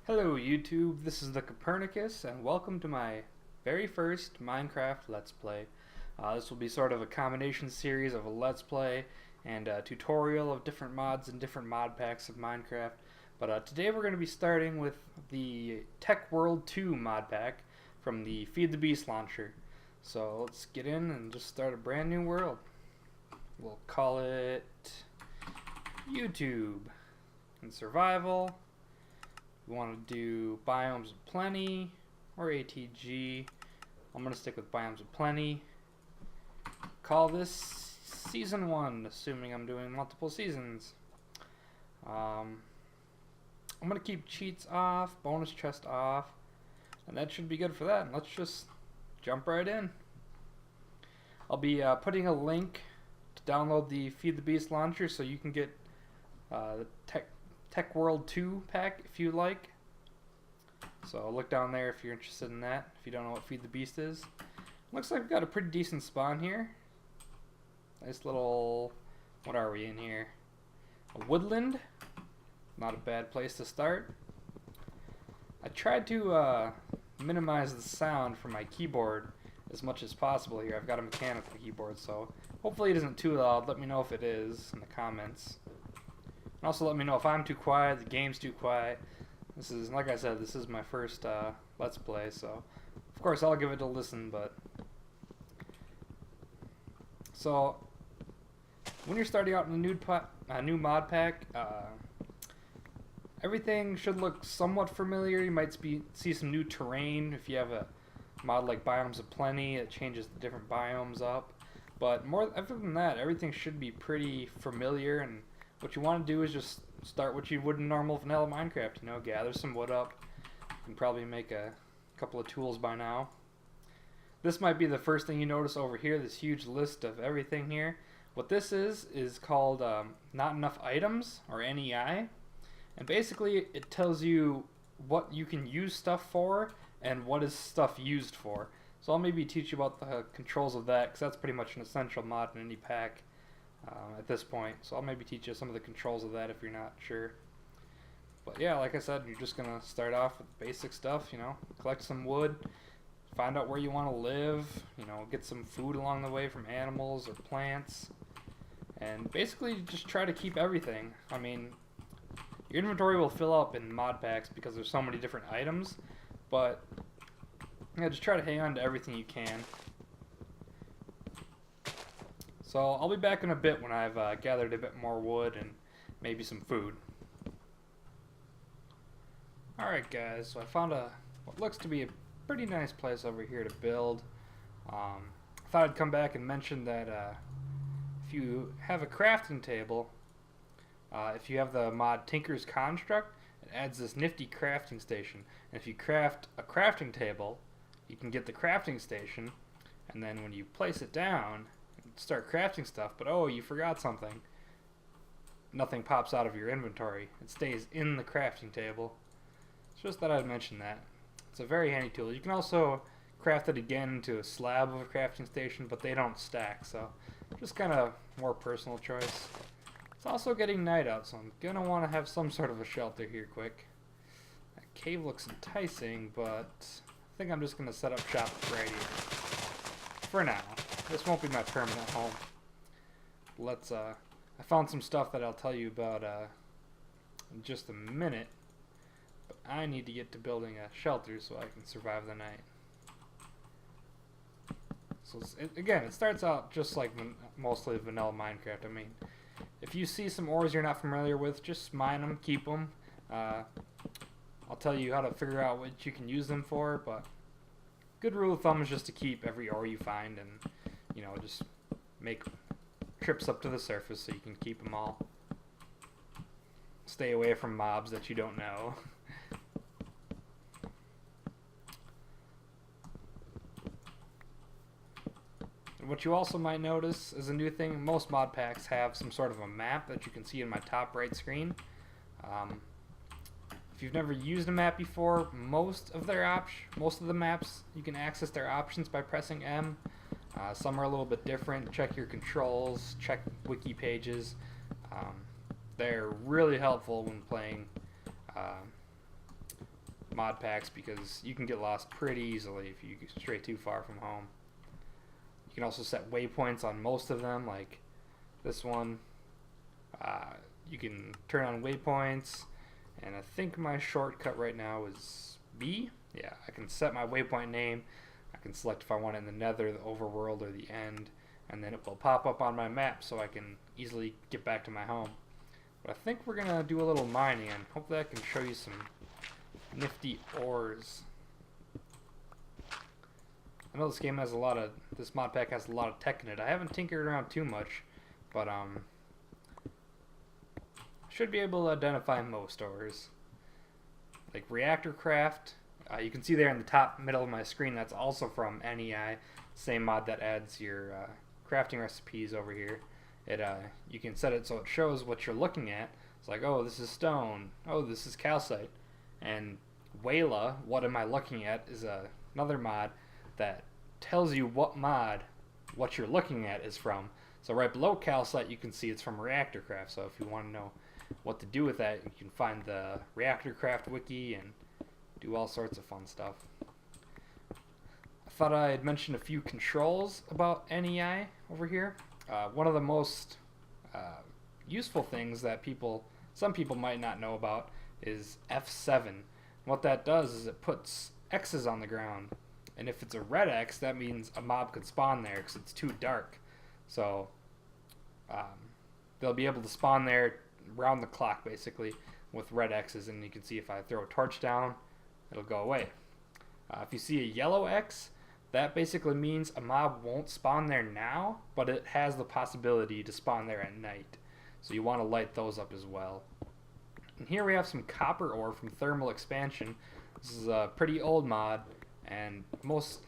Hello YouTube, this is the Copernicus and welcome to my very first Minecraft Let's Play. This will be sort of a combination series of a Let's Play and a tutorial of different mods and different mod packs of Minecraft. But today we're going to be starting with the Tech World 2 mod pack from the Feed the Beast launcher. So let's get in and just start a brand new world. We'll call it YouTube and survival. We want to do biomes of plenty or ATG. I'm going to stick with biomes of plenty. Call this season 1, assuming I'm doing multiple seasons. I'm going to keep cheats off, bonus chest off, and that should be good for that. Let's just jump right in. I'll be putting a link to download the Feed the Beast launcher so you can get the Tech World 2 pack if you like. So look down there if you're interested in that, if you don't know what Feed the Beast is. Looks like we've got a pretty decent spawn here. Nice little, what are we in here? A woodland. Not a bad place to start. I tried to minimize the sound from my keyboard as much as possible here. I've got a mechanical keyboard, so hopefully it isn't too loud. Let me know if it is in the comments. And also let me know if I'm too quiet, the game's too quiet. This is, like I said, this is my first Let's Play, so of course I'll give it a listen, but... So, when you're starting out in a new mod pack, everything should look somewhat familiar. You might see some new terrain if you have a mod like Biomes of Plenty. It changes the different biomes up. But other than that, everything should be pretty familiar, and what you want to do is just start what you would in normal vanilla Minecraft. You know, gather some wood up. You can probably make a couple of tools by now. This might be the first thing you notice over here, this huge list of everything here. What this is called Not Enough Items, or NEI. And basically it tells you what you can use stuff for and what is stuff used for. So I'll maybe teach you about the controls of that, because that's pretty much an essential mod in any pack. At this point, so I'll maybe teach you some of the controls of that if you're not sure. But yeah, like I said, you're just gonna start off with basic stuff, you know, collect some wood, find out where you want to live, you know, get some food along the way from animals or plants, and basically just try to keep everything. I mean, your inventory will fill up in mod packs because there's so many different items, but yeah, just try to hang on to everything you can. So I'll be back in a bit when I've gathered a bit more wood and maybe some food. Alright guys, so I found what looks to be a pretty nice place over here to build. I thought I'd come back and mention that if you have a crafting table, if you have the mod Tinker's Construct, it adds this nifty crafting station. And if you craft a crafting table, you can get the crafting station, and then when you place it down, start crafting stuff, but oh, you forgot something. Nothing pops out of your inventory. It stays in the crafting table. It's just that I'd mention that. It's a very handy tool. You can also craft it again into a slab of a crafting station, but they don't stack, so just kind of more personal choice. It's also getting night out, so I'm gonna want to have some sort of a shelter here quick. That cave looks enticing, but I think I'm just gonna set up shop right here. For now. This won't be my permanent home. Let's, I found some stuff that I'll tell you about in just a minute. But I need to get to building a shelter so I can survive the night. So again, it starts out just like mostly vanilla Minecraft. I mean, if you see some ores you're not familiar with, just mine them, keep them. I'll tell you how to figure out what you can use them for, but good rule of thumb is just to keep every ore you find and, you know, just make trips up to the surface so you can keep them all. Stay away from mobs that you don't know. And what you also might notice is a new thing. Most mod packs have some sort of a map that you can see in my top right screen. If you've never used a map before, most of the maps you can access their options by pressing M. Some are a little bit different. Check your controls, check wiki pages. They're really helpful when playing mod packs because you can get lost pretty easily if you stray too far from home. You can also set waypoints on most of them, like this one. You can turn on waypoints, and I think my shortcut right now is B. Yeah, I can set my waypoint name. I can select if I want it in the nether, the overworld, or the end, and then it will pop up on my map so I can easily get back to my home. But I think we're going to do a little mining, and hopefully I can show you some nifty ores. I know this mod pack has a lot of tech in it. I haven't tinkered around too much, but should be able to identify most ores. Like reactor craft, you can see there in the top middle of my screen, that's also from NEI, same mod that adds your crafting recipes over here. You can set it so it shows what you're looking at. It's like, oh, this is stone, oh, this is calcite. And Wayla, what am I looking at, is another mod that tells you what you're looking at is from. So right below calcite you can see it's from reactor craft, so if you want to know what to do with that, you can find the reactor craft wiki and do all sorts of fun stuff. I thought I'd mention a few controls about NEI over here. One of the most useful things that some people might not know about is F7. What that does is it puts X's on the ground, and if it's a red X, that means a mob could spawn there because it's too dark. So they'll be able to spawn there round the clock basically with red X's, and you can see if I throw a torch down, it'll go away. If you see a yellow X, that basically means a mob won't spawn there now, but it has the possibility to spawn there at night. So you want to light those up as well. And here we have some copper ore from thermal expansion. This is a pretty old mod, and most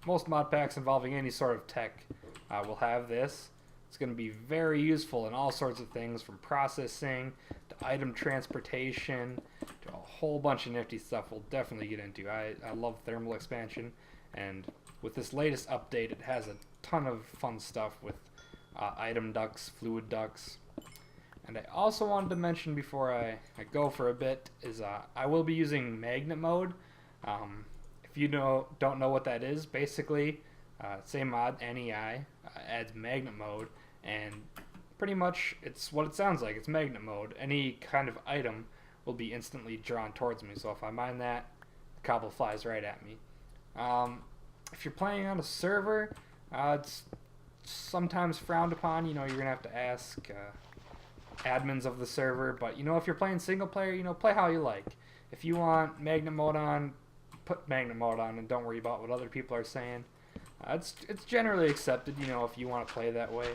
mod packs involving any sort of tech will have this. It's going to be very useful in all sorts of things, from processing to item transportation to a whole bunch of nifty stuff we'll definitely get into. I love thermal expansion, and with this latest update it has a ton of fun stuff with item ducts, fluid ducts. And I also wanted to mention before I go for a bit is I will be using magnet mode. If you don't know what that is, basically same mod, NEI, adds magnet mode, and pretty much it's what it sounds like. It's magnet mode. Any kind of item will be instantly drawn towards me, so if I mine that, the cobble flies right at me. If you're playing on a server, it's sometimes frowned upon. You're gonna have to ask admins of the server, but if you're playing single player, play how you like. If you want magnet mode on, put magnet mode on, and don't worry about what other people are saying. It's generally accepted, if you want to play that way.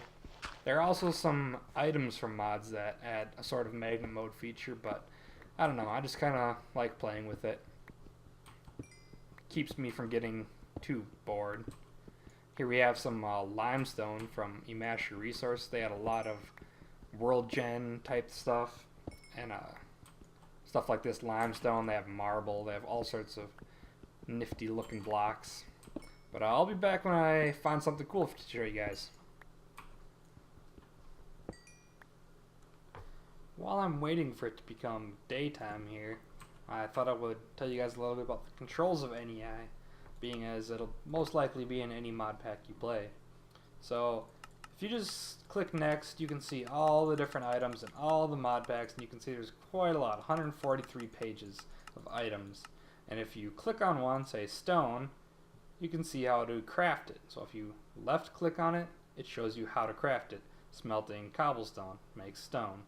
There are also some items from mods that add a sort of magnet mode feature, but I don't know, I just kind of like playing with it. Keeps me from getting too bored. Here we have some limestone from Imasha Resource. They had a lot of world gen type stuff, and stuff like this limestone. They have marble, they have all sorts of nifty looking blocks. But I'll be back when I find something cool to show you guys. While I'm waiting for it to become daytime here, I thought I would tell you guys a little bit about the controls of NEI, being as it'll most likely be in any mod pack you play. So if you just click next, you can see all the different items and all the mod packs, and you can see there's quite a lot, 143 pages of items. And if you click on one, say stone, you can see how to craft it. So if you left click on it, it shows you how to craft it. Smelting cobblestone makes stone.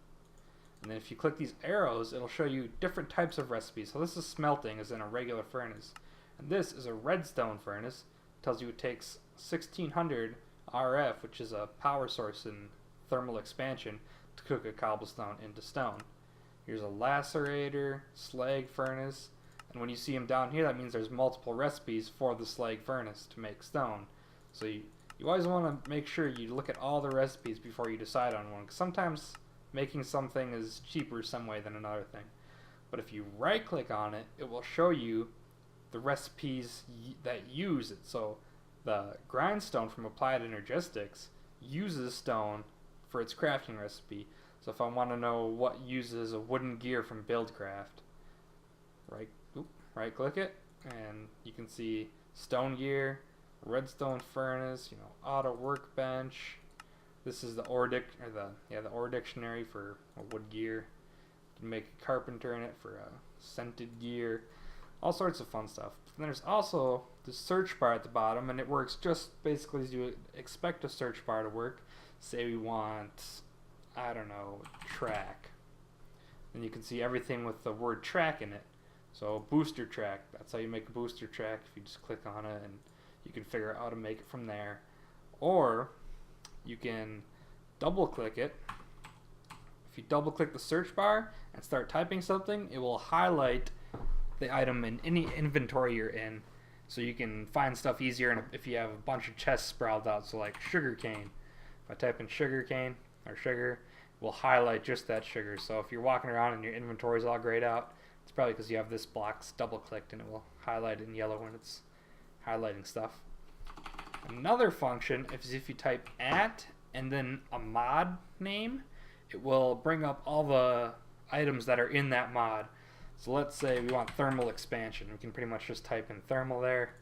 And then if you click these arrows, it'll show you different types of recipes. So this is smelting, as in a regular furnace. And this is a redstone furnace. It tells you it takes 1600 RF, which is a power source in thermal expansion, to cook a cobblestone into stone. Here's a lacerator, slag furnace, and when you see them down here, that means there's multiple recipes for the slag furnace to make stone. So you always want to make sure you look at all the recipes before you decide on one, because sometimes making something is cheaper some way than another thing. But if you right click on it, it will show you the recipes that use it. So the grindstone from Applied Energistics uses stone for its crafting recipe. So if I want to know what uses a wooden gear from Buildcraft, right right click it, and you can see stone gear, redstone furnace, auto workbench. This is the ore dictionary for a wood gear. You can make a carpenter in it for a scented gear. All sorts of fun stuff. And there's also the search bar at the bottom, and it works just basically as you expect a search bar to work. Say we want, I don't know, track. And you can see everything with the word track in it. So booster track, that's how you make a booster track. If you just click on it, and you can figure out how to make it from there. Or you can double click it. If you double click the search bar and start typing something, it will highlight the item in any inventory you're in, so you can find stuff easier. And if you have a bunch of chests sprawled out, so like sugar cane, if I type in sugar cane or sugar, it will highlight just that sugar. So if you're walking around and your inventory is all grayed out, it's probably because you have this box double clicked, and it will highlight in yellow when it's highlighting stuff. Another function is if you type @ and then a mod name, it will bring up all the items that are in that mod. So let's say we want thermal expansion. We can pretty much just type in thermal there,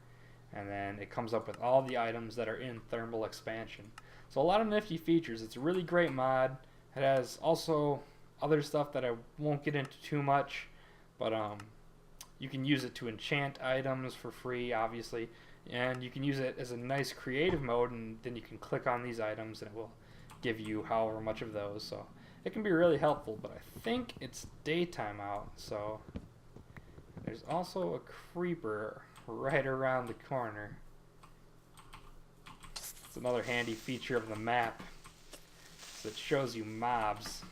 and then it comes up with all the items that are in thermal expansion. So a lot of nifty features. It's a really great mod. It has also other stuff that I won't get into too much, but you can use it to enchant items for free, obviously, and you can use it as a nice creative mode, and then you can click on these items and it will give you however much of those. So it can be really helpful, but I think it's daytime out, so there's also a creeper right around the corner. It's another handy feature of the map, so it shows you mobs.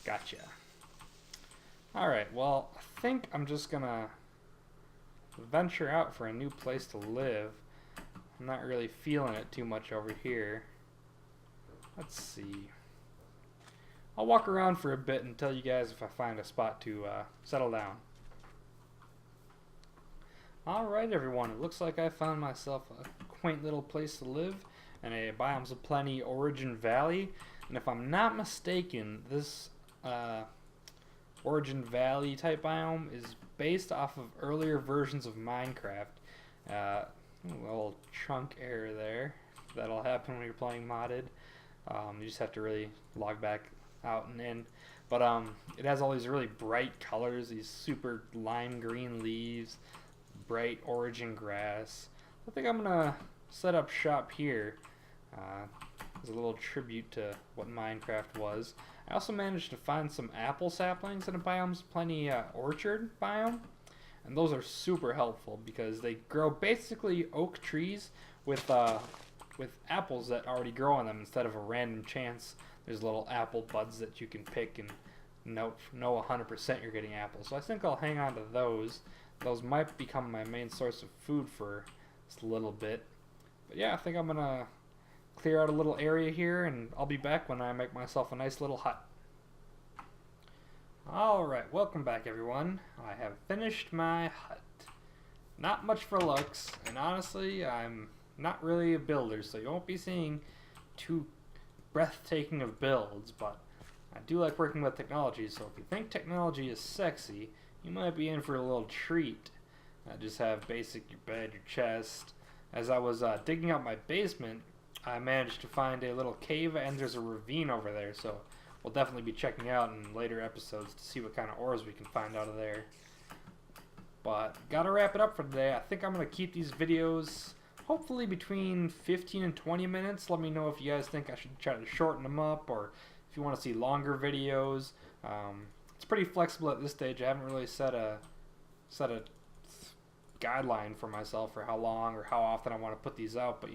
Gotcha. Alright, well, I think I'm just gonna venture out for a new place to live. I'm not really feeling it too much over here. Let's see. I'll walk around for a bit and tell you guys if I find a spot to settle down. Alright everyone, it looks like I found myself a quaint little place to live in a Biomes of Plenty Origin Valley. And if I'm not mistaken, this Origin Valley type biome is based off of earlier versions of Minecraft. A little chunk error there. That'll happen when you're playing modded. You just have to really log back out and in, but it has all these really bright colors, these super lime green leaves, bright origin grass. I think I'm gonna set up shop here as a little tribute to what Minecraft was. I also managed to find some apple saplings in a Biomes Plenty orchard biome, and those are super helpful because they grow basically oak trees with apples that already grow on them instead of a random chance. There's little apple buds that you can pick and know 100% you're getting apples. So I think I'll hang on to those. Those might become my main source of food for just a little bit. But yeah, I think I'm gonna clear out a little area here, and I'll be back when I make myself a nice little hut. Alright, welcome back everyone. I have finished my hut. Not much for looks, and honestly, I'm not really a builder, so you won't be seeing too breathtaking of builds, but I do like working with technology, so if you think technology is sexy, you might be in for a little treat. I just have basic your bed, your chest. As I was digging out my basement, I managed to find a little cave, and there's a ravine over there, so we'll definitely be checking out in later episodes to see what kind of ores we can find out of there. But gotta wrap it up for today. I think I'm gonna keep these videos hopefully between 15 and 20 minutes. Let me know if you guys think I should try to shorten them up, or if you want to see longer videos. It's pretty flexible at this stage. I haven't really set a guideline for myself for how long or how often I want to put these out. But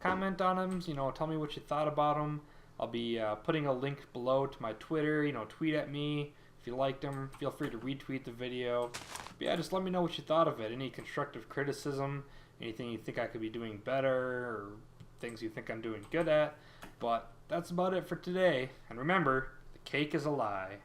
comment on them. Tell me what you thought about them. I'll be putting a link below to my Twitter. Tweet at me if you liked them. Feel free to retweet the video. But yeah, just let me know what you thought of it. Any constructive criticism. Anything you think I could be doing better, or things you think I'm doing good at. But that's about it for today. And remember, the cake is a lie.